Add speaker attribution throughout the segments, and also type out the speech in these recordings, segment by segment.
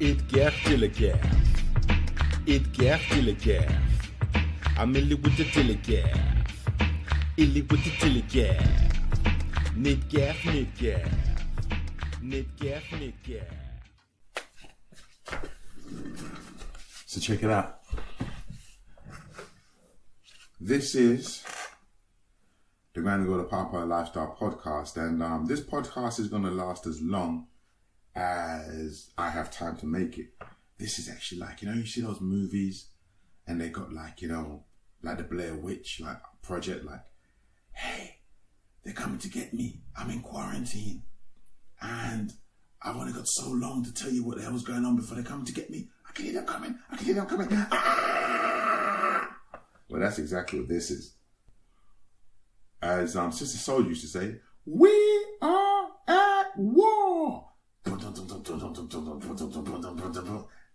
Speaker 1: It gaff till a gaff. It gaff till a gaff. I'm illy with the till a gaff. Illy with the till a gaff. Knit gaff, knit gaff. Knit gaff, knit gaff.
Speaker 2: So check it out. This is the Granny Go to Papa Lifestyle podcast, and this podcast is going to last as long as I have time to make it. This is actually like, you see those movies and they got like, like the Blair Witch like project, like, hey, they're coming to get me. I'm in quarantine and I've only got so long to tell you what the hell's going on before they're coming to get me. I can hear them coming. I can hear them coming. Ah! Well, that's exactly what this is. As Sister Soul used to say, we are at war.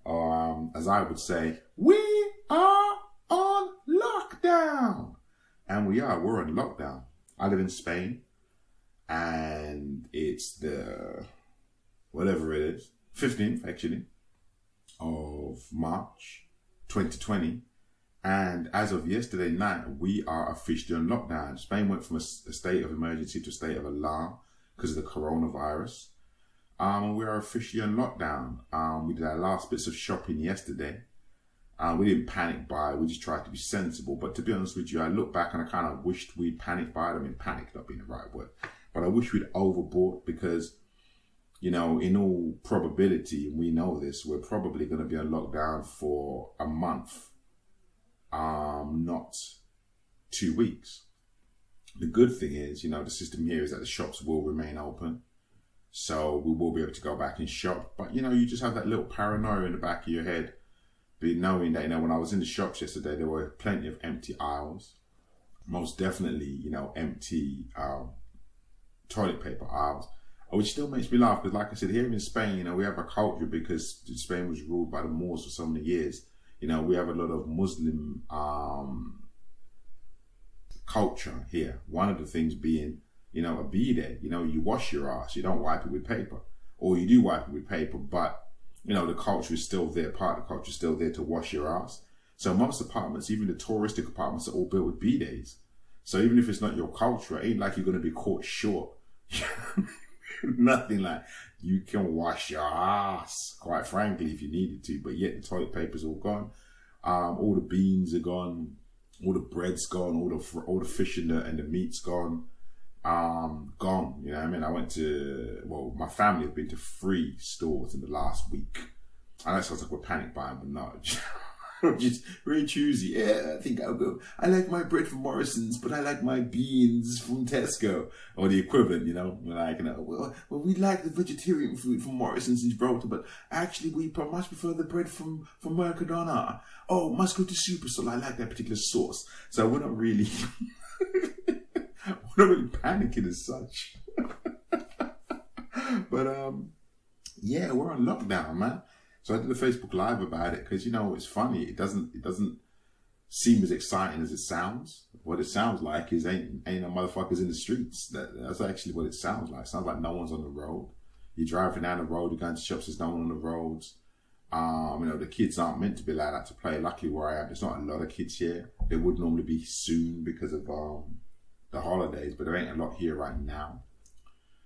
Speaker 2: Or as I would say, we are on lockdown. And we're on lockdown. I live in Spain and it's the, whatever it is, 15th actually, of March 2020. And as of yesterday night, we are officially on lockdown. Spain went from a state of emergency to a state of alarm because of the coronavirus. And we are officially on lockdown. We did our last bits of shopping yesterday. We didn't panic buy. We just tried to be sensible. But to be honest with you, I look back and I kind of wished we'd panic buyed. I mean, panic not being the right word. But I wish we'd overbought because, in all probability, and we know this, we're probably going to be on lockdown for a month. Not 2 weeks. The good thing is, the system here is that the shops will remain open. So we will be able to go back and shop. But, you just have that little paranoia in the back of your head. Knowing that, when I was in the shops yesterday, there were plenty of empty aisles. Most definitely, empty toilet paper aisles. Which still makes me laugh because, like I said, here in Spain, we have a culture because Spain was ruled by the Moors for so many years. We have a lot of Muslim culture here. One of the things being, a bidet. You wash your ass. You don't wipe it with paper. Or you do wipe it with paper, but, the culture is still there. Part of the culture is still there to wash your ass. So most apartments, even the touristic apartments, are all built with bidets. So even if it's not your culture, it ain't like you're going to be caught short. Nothing like you can wash your ass, quite frankly, if you needed to, but yet the toilet paper's all gone. All the beans are gone, all the bread's gone, all the fish and the meat's gone. Gone. You know what I mean? I went to, my family have been to 3 stores in the last week. I know it sounds like we're panic buying, but no. Just very choosy. Yeah, I think I'll go. I like my bread from Morrison's, but I like my beans from Tesco, or the equivalent. Well, we like the vegetarian food from Morrison's in Gibraltar, but actually we much prefer the bread from Mercadona. Oh, must go to Superstore. I like that particular sauce. So we're not really, panicking as such. But we're on lockdown, man. So I did a Facebook Live about it because, it's funny. It doesn't seem as exciting as it sounds. What it sounds like is ain't no motherfuckers in the streets. That's actually what it sounds like. It sounds like no one's on the road. You're driving down the road, you're going to shops, there's no one on the roads. The kids aren't meant to be allowed out to play. Luckily where I am, there's not a lot of kids here. There would normally be soon because of the holidays, but there ain't a lot here right now.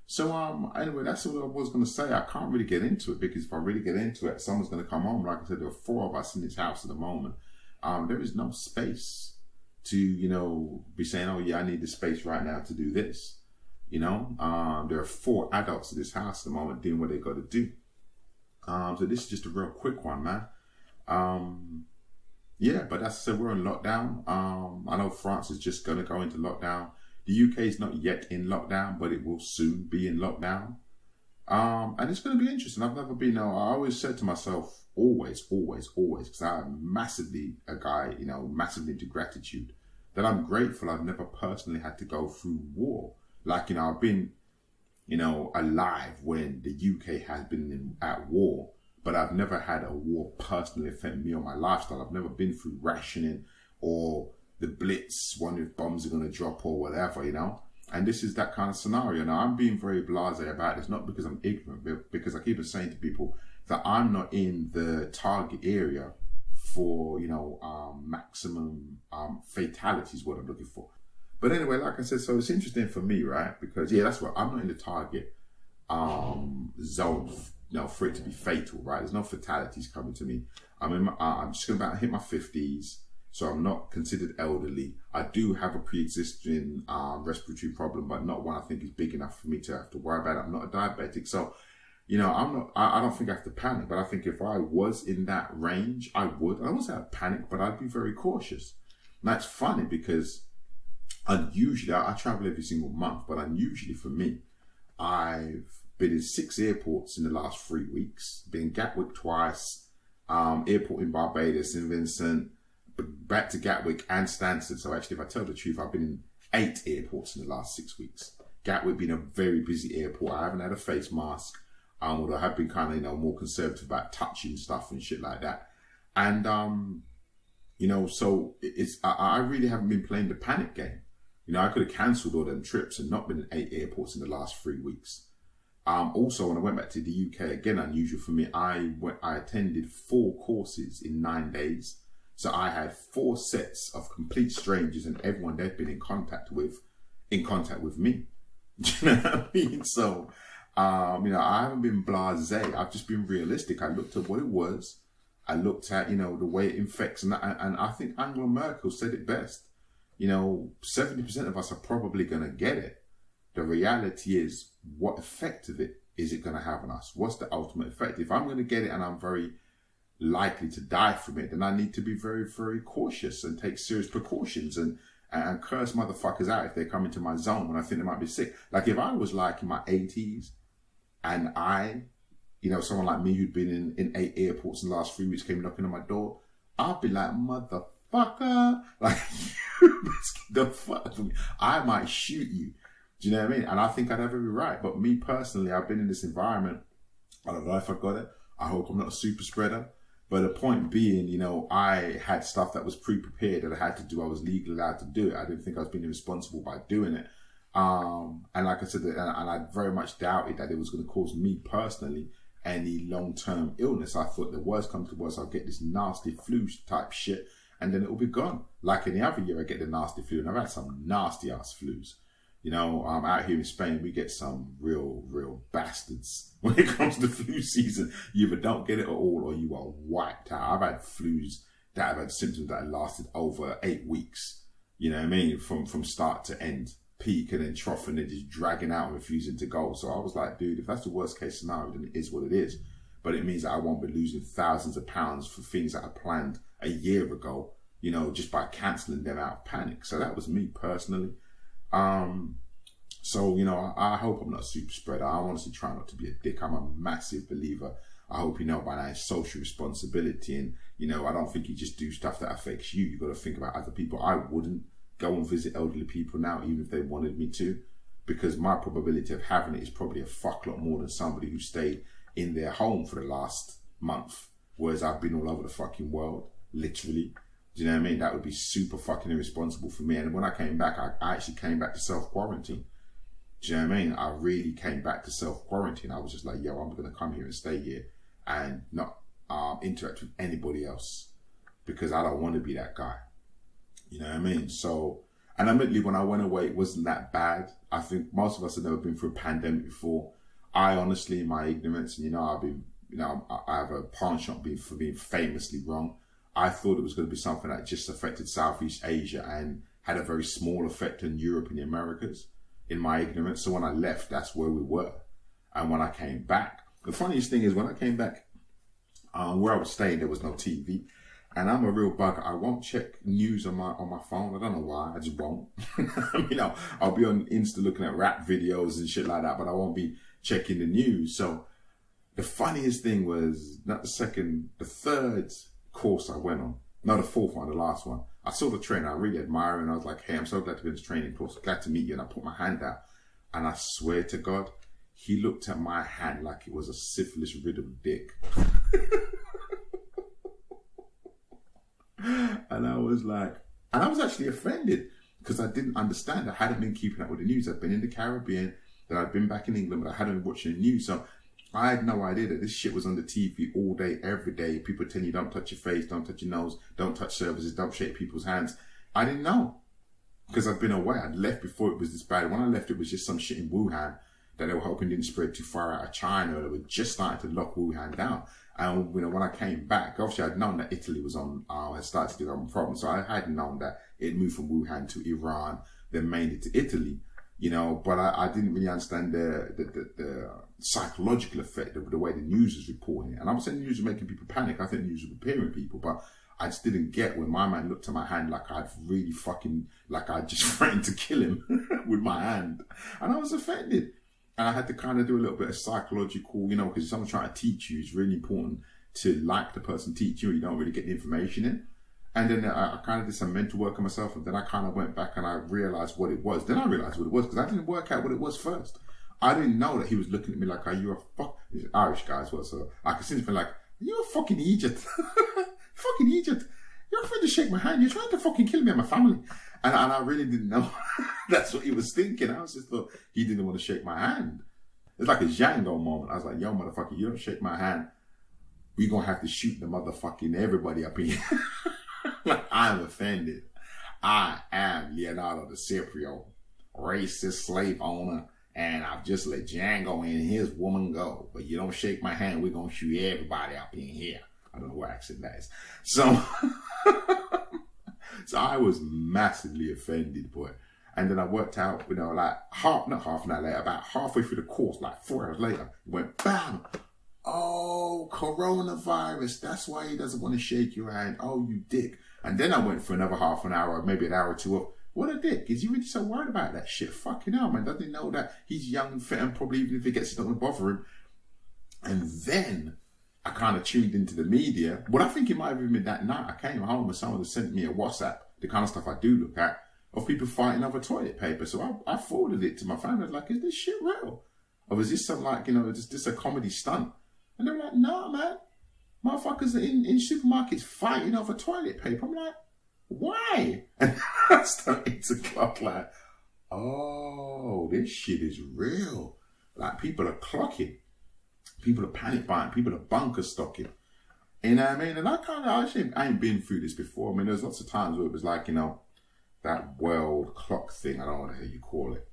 Speaker 2: So anyway, that's all I was going to say. I can't really get into it because if I really get into it, someone's going to come home. Like I said, there are 4 of us in this house at the moment. There is no space to, be saying, oh yeah, I need the space right now to do this. There are 4 adults in this house at the moment doing what they got to do. So this is just a real quick one, man. But as I said, we're on lockdown. I know France is just going to go into lockdown. The UK is not yet in lockdown, but it will soon be in lockdown. And it's going to be interesting. I've never been, I always said to myself, always, because I'm massively a guy, massively into gratitude, that I'm grateful I've never personally had to go through war. Like, I've been, alive when the UK has been at war, but I've never had a war personally affect me or my lifestyle. I've never been through rationing or the blitz, wondering if bombs are going to drop or whatever, And this is that kind of scenario. Now, I'm being very blasé about this, not because I'm ignorant, but because I keep on saying to people that I'm not in the target area for, maximum fatalities, what I'm looking for. But anyway, like I said, so it's interesting for me, right? Because, yeah, that's right. I'm not in the target zone, for it to be fatal, right? There's no fatalities coming to me. I'm just about to hit my 50s. So I'm not considered elderly. I do have a pre-existing respiratory problem, but not one I think is big enough for me to have to worry about it. I'm not a diabetic. So, I don't think I have to panic, but I think if I was in that range, I would. I wouldn't say I'd panic, but I'd be very cautious. Now, it's funny because unusually, I travel every single month, but unusually for me, I've been in 6 airports in the last 3 weeks. Been in Gatwick twice, airport in Barbados, St. Vincent, back to Gatwick and Stansted. So actually, if I tell the truth, I've been in 8 airports in the last 6 weeks. Gatwick being a very busy airport. I haven't had a face mask, although I have been kind of, more conservative about touching stuff and shit like that. And, so I really haven't been playing the panic game. I could have cancelled all them trips and not been in 8 airports in the last 3 weeks. Also, when I went back to the UK, again, unusual for me, I attended 4 courses in 9 days. So I had 4 sets of complete strangers and everyone they've been in contact with me. Do you know what I mean? So, I haven't been blasé. I've just been realistic. I looked at what it was. I looked at, the way it infects. And I think Angela Merkel said it best. 70% of us are probably going to get it. The reality is, what effect of it is it going to have on us? What's the ultimate effect? If I'm going to get it and I'm very likely to die from it, then I need to be very, very cautious and take serious precautions and curse motherfuckers out if they come into my zone when I think they might be sick. Like if I was like in my 80s and someone like me who'd been in 8 airports in the last 3 weeks came knocking on my door, I'd be like, motherfucker, like, the fuck from me. I might shoot you. Do you know what I mean? And I think I'd have every right. But me personally, I've been in this environment. I don't know if I got it. I hope I'm not a super spreader. But the point being, I had stuff that was pre-prepared that I had to do. I was legally allowed to do it. I didn't think I was being irresponsible by doing it. And like I said, and I very much doubted that it was going to cause me personally any long-term illness. I thought the worst comes to worst, I'll get this nasty flu type shit and then it'll be gone. Like any other year, I get the nasty flu. And I've had some nasty-ass flus. Out here in Spain, we get some real bastards. When it comes to flu season, you either don't get it at all or you are wiped out. I've had flus that have had symptoms that have lasted over 8 weeks. You know what I mean? From start to end, peak and then trough and then just dragging out and refusing to go. So I was like, dude, if that's the worst case scenario, then it is what it is. But it means that I won't be losing thousands of pounds for things that I planned a year ago, just by cancelling them out of panic. So that was me personally. So, I hope I'm not a super spreader. I honestly try not to be a dick. I'm a massive believer. I hope you know by now it's social responsibility. And, I don't think you just do stuff that affects you. You've got to think about other people. I wouldn't go and visit elderly people now, even if they wanted me to, because my probability of having it is probably a fuck lot more than somebody who stayed in their home for the last month, whereas I've been all over the fucking world, literally. Do you know what I mean? That would be super fucking irresponsible for me. And when I came back, I actually came back to self-quarantine. Do you know what I mean? I really came back to self-quarantine. I was just like, yo, I'm going to come here and stay here and not interact with anybody else because I don't want to be that guy. You know what I mean? So, and admittedly, when I went away, it wasn't that bad. I think most of us have never been through a pandemic before. I honestly, in my ignorance, and I've been, I have a penchant for being famously wrong. I thought it was going to be something that just affected Southeast Asia and had a very small effect in Europe and the Americas, in my ignorance. So when I left, that's where we were. And when I came back, the funniest thing is when I came back, where I was staying, there was no TV. And I'm a real bugger. I won't check news on my phone. I don't know why. I just won't. I'll be on Insta looking at rap videos and shit like that, but I won't be checking the news. So the funniest thing was not the third course I went on. No, the fourth one, the last one. I saw the trainer. I really admire him. And I was like, hey, I'm so glad to be in this training course. Glad to meet you. And I put my hand out. And I swear to God, he looked at my hand like it was a syphilis-riddled dick. And I was like, and I was actually offended because I didn't understand. I hadn't been keeping up with the news. I'd been in the Caribbean, then I'd been back in England, but I hadn't been watching the news. So I had no idea that this shit was on the TV all day, every day. People telling you, don't touch your face, don't touch your nose, don't touch services, don't shake people's hands. I didn't know, because I'd been away. I'd left before it was this bad. When I left, it was just some shit in Wuhan that they were hoping didn't spread too far out of China. They were just starting to lock Wuhan down. And when I came back, obviously I'd known that Italy was on, had started to get on problems. So I had known that it moved from Wuhan to Iran, then mainly to Italy, but I didn't really understand the psychological effect of the way the news was reporting it. And I'm saying the news was making people panic. I think the news was preparing people, but I just didn't get when my man looked at my hand like I'd just threatened to kill him with my hand. And I was offended. And I had to kind of do a little bit of psychological, because someone's trying to teach you, it's really important to like the person teach you, or you don't really get the information in. And then I kind of did some mental work on myself, and then I kind of went back and I realized what it was. Then I realized what it was, because I didn't work out what it was first. I didn't know that he was looking at me like, are you a fuck? He's Irish guy as well, so I could see him like, are you a fucking Egypt? Fucking Egypt. You're afraid to shake my hand. You're trying to fucking kill me and my family. And I really didn't know that's what he was thinking. I was just thought he didn't want to shake my hand. It's like a Django moment. I was like, yo, motherfucker, you don't shake my hand, we're going to have to shoot the motherfucking everybody up here. Like, I'm offended. I am Leonardo DiCaprio, racist slave owner, and I've just let Django and his woman go. But you don't shake my hand, we're going to shoot everybody up in here. I don't know what accent that is. So... So I was massively offended, boy. And then I worked out, like not half an hour later, about halfway through the course, like 4 hours later, it went bam. Oh, coronavirus. That's why he doesn't want to shake your hand. Oh, you dick. And then I went for another half an hour, maybe an hour or two of, what a dick. Is he really so worried about that shit? Fucking hell, man. Doesn't he know that he's young and fit, and probably even if he gets it, not going to bother him? And then I kind of tuned into the media. Well, I think it might have even been that night I came home and someone sent me a WhatsApp, the kind of stuff I do look at, of people fighting over toilet paper. So I forwarded it to my family. I was like, is this shit real? Or is this some is this a comedy stunt? And they were like, nah, man. Motherfuckers are in supermarkets fighting over toilet paper. I'm like, why? And I started to clock like, oh, this shit is real. Like, people are clocking. People are panic buying. People are bunker stocking. You know what I mean? And I ain't been through this before. I mean, there's lots of times where it was like, that world clock thing. I don't know how you call it.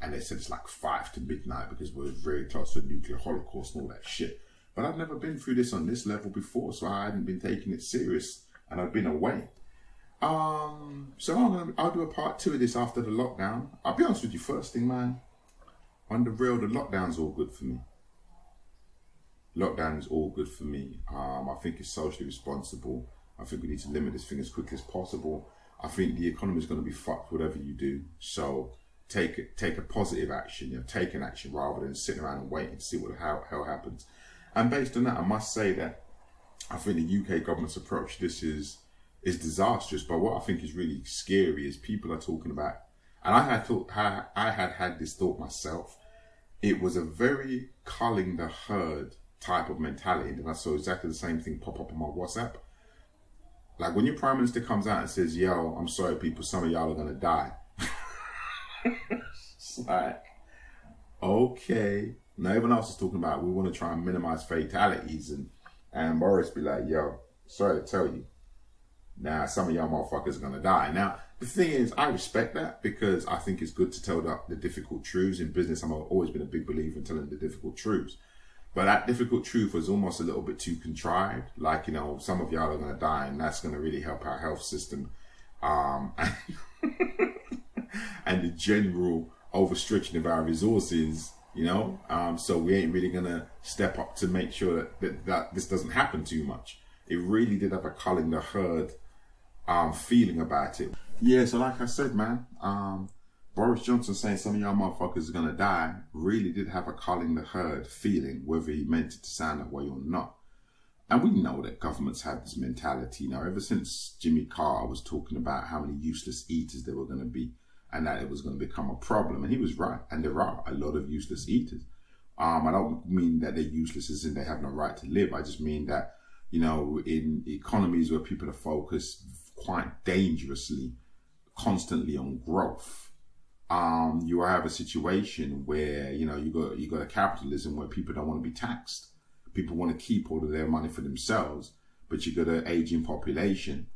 Speaker 2: And they said it's like 5 to midnight because we're very close to a nuclear holocaust and all that shit. But I've never been through this on this level before, so I hadn't been taking it serious, and I've been away. So I'll do a part 2 of this after the lockdown. I'll be honest with you, first thing, man. On the real, the lockdown's all good for me. Lockdown is all good for me. I think it's socially responsible. I think we need to limit this thing as quickly as possible. I think the economy is going to be fucked whatever you do. So take a positive action. Take an action rather than sitting around and waiting to see what the hell happens. And based on that, I must say that I think the UK government's approach to this is disastrous. But what I think is really scary is people are talking about, and I had this thought myself. It was a very culling the herd type of mentality, and I saw exactly the same thing pop up on my WhatsApp. Like when your Prime Minister comes out and says, yo, I'm sorry people, some of y'all are gonna die. It's like, okay. Now everyone else is talking about, we want to try and minimize fatalities, and Boris be like, yo, sorry to tell you, now some of y'all motherfuckers are gonna die. Now the thing is, I respect that because I think it's good to tell the difficult truths. In business, I've always been a big believer in telling the difficult truths. But that difficult truth was almost a little bit too contrived. Like, some of y'all are going to die, and that's going to really help our health system. And the general overstretching of our resources, so we ain't really going to step up to make sure that this doesn't happen too much. It really did have a culling the herd feeling about it. Yeah, so like I said, man, Boris Johnson saying some of y'all motherfuckers are going to die really did have a culling the herd feeling, whether he meant it to sound that way or not. And we know that governments have this mentality. Ever since Jimmy Carter was talking about how many useless eaters there were going to be and that it was going to become a problem. And he was right. And there are a lot of useless eaters. I don't mean that they're useless as in they have no right to live. I just mean that, in economies where people are focused quite dangerously constantly on growth. You have a situation where, you know, you got a capitalism where people don't want to be taxed. People want to keep all of their money for themselves, but you got an aging population.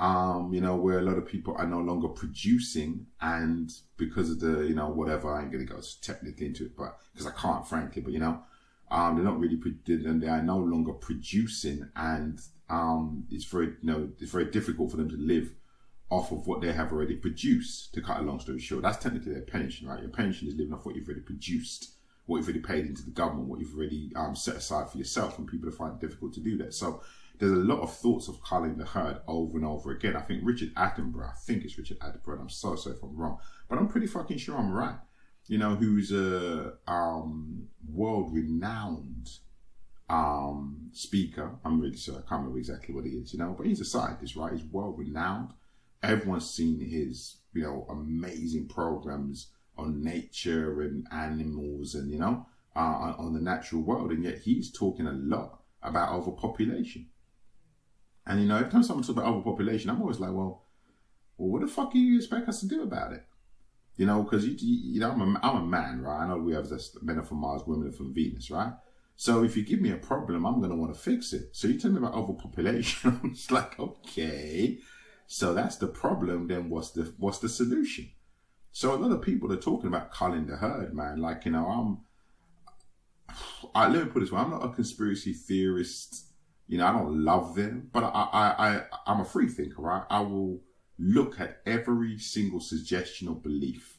Speaker 2: You know, where a lot of people are no longer producing, and because of the, you know, whatever, I ain't gonna go technically into it, but because I can't, frankly, but you know, they're not really, and they are no longer producing, and it's very, you know, it's very difficult for them to live off of what they have already produced. To cut a long story short, that's technically their pension, right? Your pension is living off what you've already produced, what you've already paid into the government, what you've already set aside for yourself, and people find it difficult to do that. So there's a lot of thoughts of culling the herd over and over again. I think Richard Attenborough, and I'm so sorry if I'm wrong, but I'm pretty fucking sure I'm right. You know, who's a world-renowned speaker. I'm really sorry, I can't remember exactly what he is, you know, but he's a scientist, right? He's world-renowned. Everyone's seen his, you know, amazing programs on nature and animals and, you know, on the natural world. And yet he's talking a lot about overpopulation. And, you know, every time someone talks about overpopulation, I'm always like, well, what the fuck do you expect us to do about it? You know, because, you know, I'm a man, right? I know we have this, men are from Mars, women are from Venus, right? So if you give me a problem, I'm going to want to fix it. So you tell me about overpopulation, I'm just like, okay, so that's the problem. Then what's the solution? So a lot of people are talking about culling the herd, man. Like, you know, let me put it this way. I'm not a conspiracy theorist. You know, I don't love them, but I'm a free thinker, right? I will look at every single suggestion or belief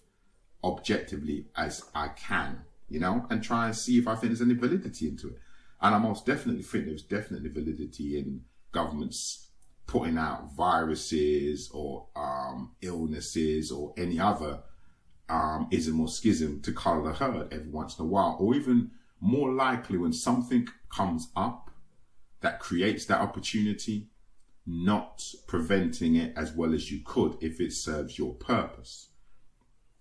Speaker 2: objectively as I can, you know, and try and see if I think there's any validity into it. And I most definitely think there's definitely validity in governments putting out viruses or illnesses or any other ism or schism to cull the herd every once in a while, or even more likely when something comes up that creates that opportunity, not preventing it as well as you could if it serves your purpose.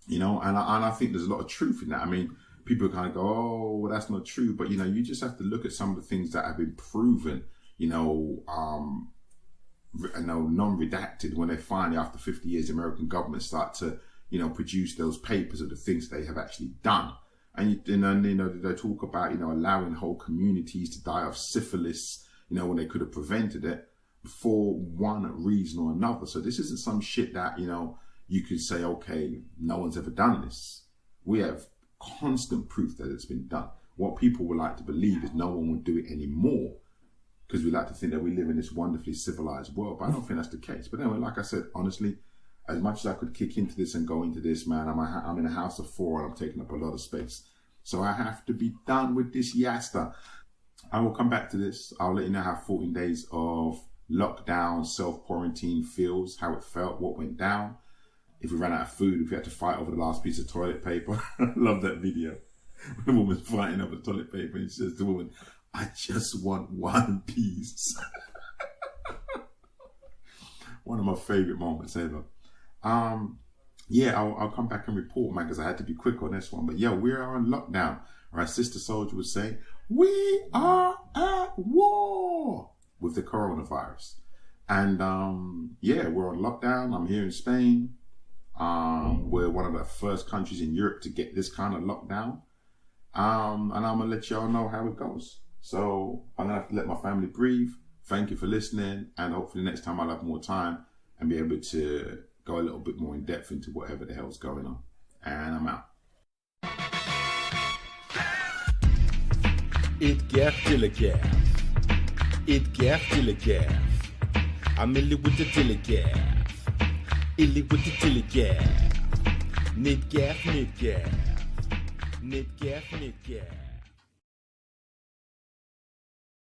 Speaker 2: You know, and I think there's a lot of truth in that. I mean, people kind of go, oh, well, that's not true. But, you know, you just have to look at some of the things that have been proven, you know, non-redacted, when they finally, after 50 years, the American government start to, you know, produce those papers of the things they have actually done. And, you know, they talk about, you know, allowing whole communities to die of syphilis, you know, when they could have prevented it for one reason or another. So this isn't some shit that, you know, you could say, okay, no one's ever done this. We have constant proof that it's been done. What people would like to believe is no one would do it anymore, because we like to think that we live in this wonderfully civilized world. But I don't think that's the case. But anyway, like I said, honestly, as much as I could kick into this and go into this, man, I'm in a house of 4 and I'm taking up a lot of space. So I have to be done with this yasta. I will come back to this. I'll let you know how 14 days of lockdown, self-quarantine feels, how it felt, what went down. If we ran out of food, if we had to fight over the last piece of toilet paper. I love that video. The woman's fighting over the toilet paper and she says to the woman, I just want one piece. One of my favorite moments ever. Yeah, I'll come back and report, man, because I had to be quick on this one. But yeah, we are on lockdown. Or as Sister Soldier would say, we are at war with the coronavirus. And yeah, we're on lockdown. I'm here in Spain. We're one of the first countries in Europe to get this kind of lockdown. And I'm going to let y'all know how it goes. So I'm going to have to let my family breathe. Thank you for listening. And hopefully next time I'll have more time and be able to go a little bit more in depth into whatever the hell's going on. And I'm out.
Speaker 1: Et gaff til et gaff. Et gaff til et gaff. I'm illy with the till it gaff. Illy with the till it gaff. Nit gaff, nit gaff. Nit gaff, nit gaff.